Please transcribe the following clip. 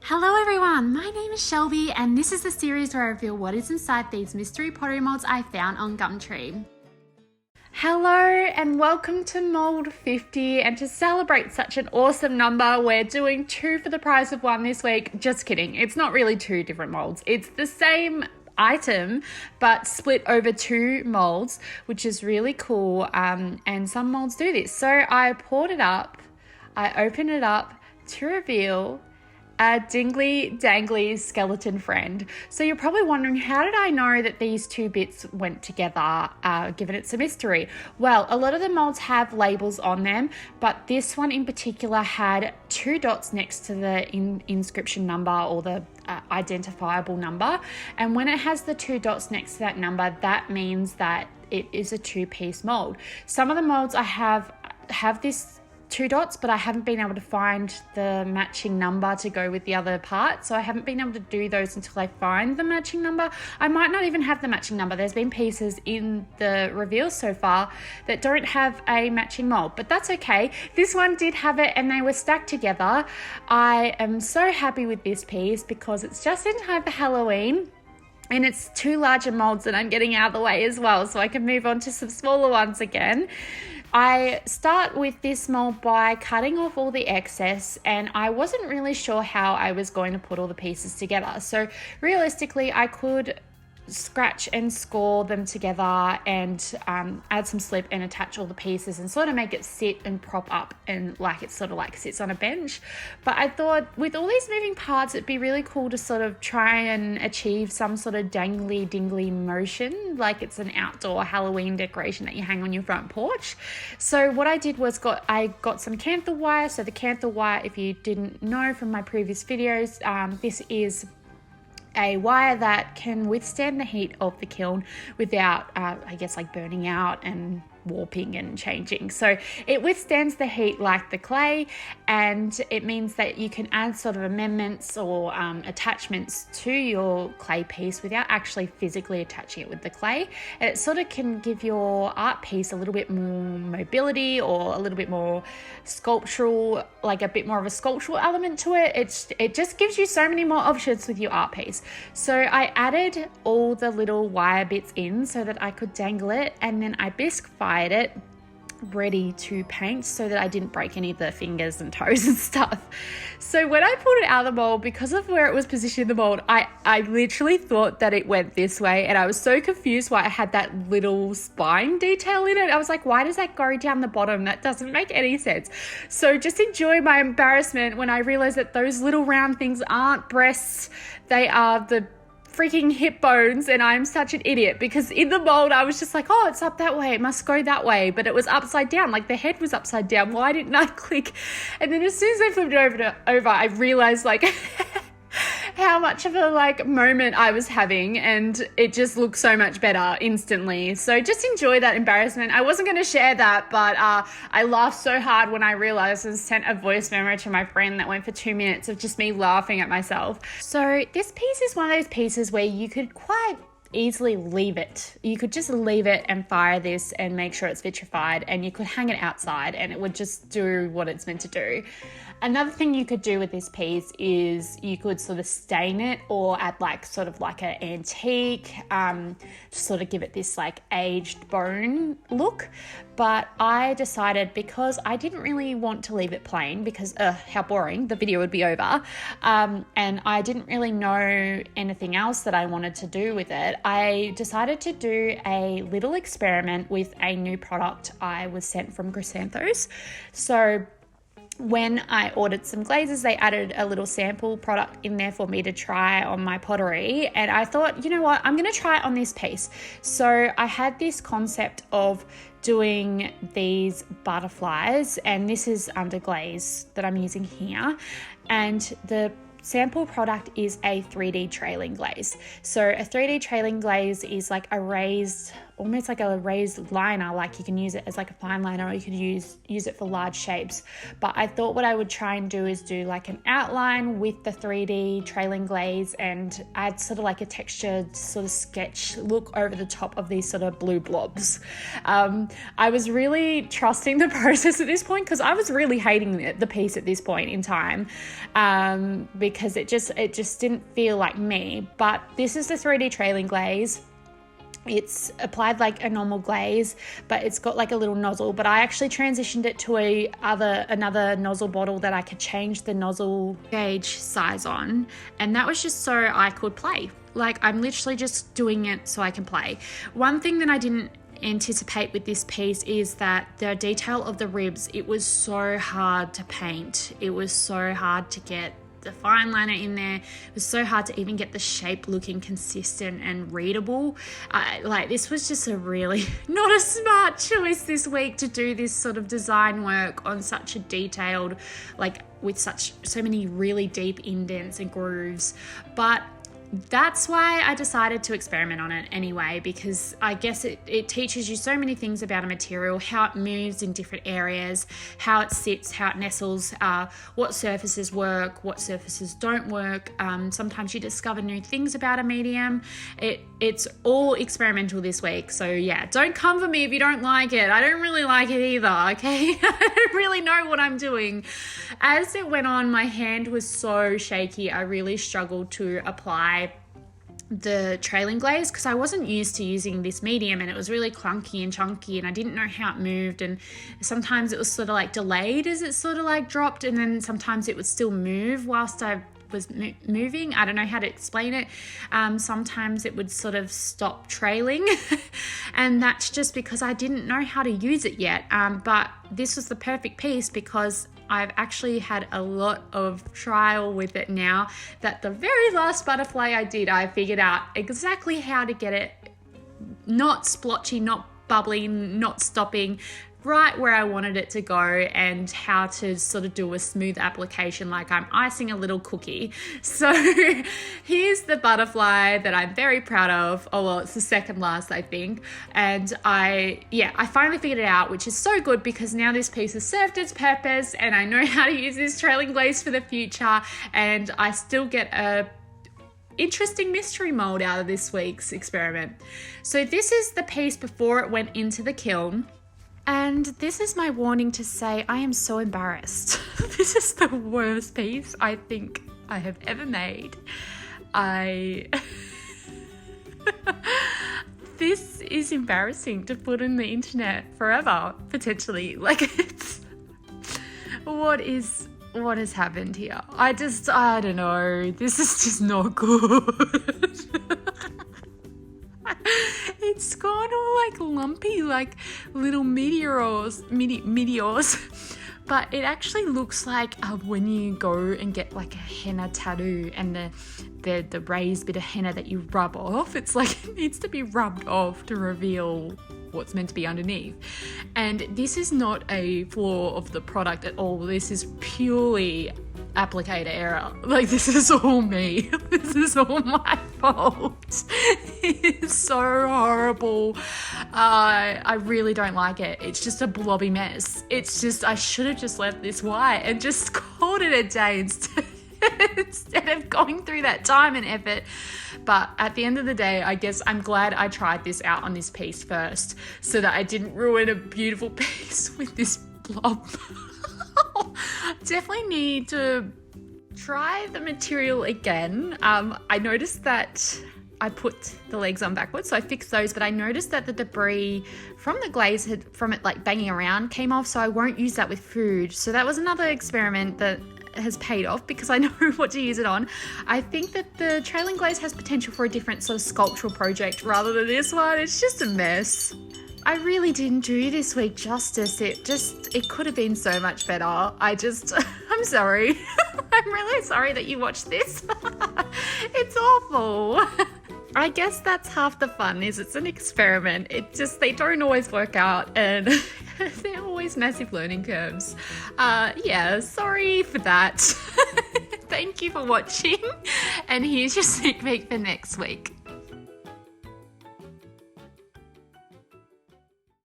Hello everyone, my name is Shelby and this is the series where I reveal what is inside these mystery pottery molds I found on Gumtree. Hello and welcome to Mould 50, and to celebrate such an awesome number, we're doing 2 for the price of 1 this week. Just kidding, it's not really 2 different molds, it's the same item but split over 2 molds, which is really cool, and some molds do this. So I poured it up, I opened it up to reveal a dingly dangly skeleton friend. So you're probably wondering, how did I know that these 2 bits went together, given it's a mystery? Well, a lot of the molds have labels on them, but this one in particular had 2 dots next to the inscription number, or the identifiable number. And when it has the 2 dots next to that number, that means that it is a 2-piece mold. Some of the molds I have this 2 dots, but I haven't been able to find the matching number to go with the other part, so I haven't been able to do those until I find the matching number. I might not even have the matching number. There's been pieces in the reveal so far that don't have a matching mold, but that's okay. This one did have it and they were stacked together. I am so happy with this piece because it's just in time for Halloween. And it's 2 larger molds that I'm getting out of the way as well, so I can move on to some smaller ones again. I start with this mold by cutting off all the excess, and I wasn't really sure how I was going to put all the pieces together. So realistically, I could scratch and score them together and add some slip and attach all the pieces and sort of make it sit and prop up and like it sort of like sits on a bench. But I thought with all these moving parts, it'd be really cool to sort of try and achieve some sort of dangly dingly motion, like it's an outdoor Halloween decoration that you hang on your front porch. So what I did was I got some cantha wire. So the cantha wire, if you didn't know from my previous videos, this is a wire that can withstand the heat of the kiln without, I guess, like burning out and warping and changing. So it withstands the heat like the clay, and it means that you can add sort of amendments or attachments to your clay piece without actually physically attaching it with the clay. And it sort of can give your art piece a little bit more mobility, or a little bit more sculptural, like a bit more of a sculptural element to it. It just gives you so many more options with your art piece. So I added all the little wire bits in so that I could dangle it, and then I bisque fired it ready to paint so that I didn't break any of the fingers and toes and stuff. So when I pulled it out of the mold, because of where it was positioned in the mold, I literally thought that it went this way, and I was so confused why I had that little spine detail in it. I was like, why does that go down the bottom? That doesn't make any sense. So just enjoy my embarrassment when I realized that those little round things aren't breasts, they are the freaking hip bones, and I'm such an idiot because in the mold I was just like, oh, it's up that way, it must go that way, but it was upside down, like the head was upside down. Why didn't I click? And then as soon as I flipped it over, I realized like how much of a like moment I was having, and it just looked so much better instantly. So just enjoy that embarrassment. I wasn't going to share that, but I laughed so hard when I realized, and sent a voice memo to my friend that went for 2 minutes of just me laughing at myself. So this piece is one of those pieces where you could quite easily leave it. You could just leave it and fire this and make sure it's vitrified, and you could hang it outside and it would just do what it's meant to do. Another thing you could do with this piece is you could sort of stain it, or add like sort of like an antique, to sort of give it this like aged bone look. But I decided, because I didn't really want to leave it plain, because how boring, the video would be over, and I didn't really know anything else that I wanted to do with it, I decided to do a little experiment with a new product I was sent from Chrysanthos. So when I ordered some glazes, they added a little sample product in there for me to try on my pottery, and I thought, you know what, I'm going to try it on this piece. So I had this concept of doing these butterflies, and this is under glaze that I'm using here, and the sample product is a 3D trailing glaze. So a 3D trailing glaze is like a raised, almost like a raised liner, like you can use it as like a fine liner, or you could use it for large shapes. But I thought what I would try and do is do like an outline with the 3D trailing glaze, and add sort of like a textured sort of sketch look over the top of these sort of blue blobs. I was really trusting the process at this point, because I was really hating the piece at this point in time, because because it just didn't feel like me. But this is the 3D trailing glaze. It's applied like a normal glaze, but it's got like a little nozzle. But I actually transitioned it to another nozzle bottle that I could change the nozzle gauge size on. And that was just so I could play. Like, I'm literally just doing it so I can play. One thing that I didn't anticipate with this piece is that the detail of the ribs, it was so hard to paint. It was so hard to get the fine liner in there. It was so hard to even get the shape looking consistent and readable. Like, this was just a really not a smart choice this week to do this sort of design work on such a detailed, like with so many really deep indents and grooves. But that's why I decided to experiment on it anyway, because I guess it teaches you so many things about a material, how it moves in different areas, how it sits, how it nestles, what surfaces work, what surfaces don't work. Sometimes you discover new things about a medium. It's all experimental this week. So yeah, don't come for me if you don't like it. I don't really like it either, okay? I don't really know what I'm doing. As it went on, my hand was so shaky. I really struggled to apply the trailing glaze because I wasn't used to using this medium, and it was really clunky and chunky, and I didn't know how it moved, and sometimes it was sort of like delayed as it sort of like dropped, and then sometimes it would still move whilst I was moving. I don't know how to explain it. Sometimes it would sort of stop trailing and that's just because I didn't know how to use it yet. But this was the perfect piece because I've actually had a lot of trial with it now. That the very last butterfly I did, I figured out exactly how to get it not splotchy, not bubbly, not stopping, right where I wanted it to go, and how to sort of do a smooth application like I'm icing a little cookie. So here's the butterfly that I'm very proud of. Oh well, it's the second last, I think. And I finally figured it out, which is so good because now this piece has served its purpose and I know how to use this trailing glaze for the future, and I still get a interesting mystery mold out of this week's experiment. So this is the piece before it went into the kiln. And this is my warning to say I am so embarrassed. This is the worst piece I think I have ever made. This is embarrassing to put on the internet forever, potentially. Like, it's... What has happened here? I don't know. This is just not good. It's gone all like lumpy, like little meteors. But it actually looks like when you go and get like a henna tattoo and the raised bit of henna that you rub off, it's like it needs to be rubbed off to reveal what's meant to be underneath. And this is not a flaw of the product at all. This is purely applicator error. Like, this is all me. This is all my fault. It's so horrible. I really don't like it. It's just a blobby mess. It's just, I should have just left this white and just called it a day instead of going through that time and effort. But at the end of the day, I guess I'm glad I tried this out on this piece first so that I didn't ruin a beautiful piece with this blob. Definitely need to try the material again. I noticed that I put the legs on backwards, so I fixed those, but I noticed that the debris from the glaze from it like banging around came off, so I won't use that with food. So that was another experiment that has paid off because I know what to use it on. I think that the trailing glaze has potential for a different sort of sculptural project rather than this one. It's just a mess. I really didn't do this week justice. It could have been so much better. I'm sorry. I'm really sorry that you watched this. It's awful. I guess that's half the fun, is it's an experiment. They don't always work out, and they're always massive learning curves. Sorry for that. Thank you for watching, and here's your sneak peek for next week.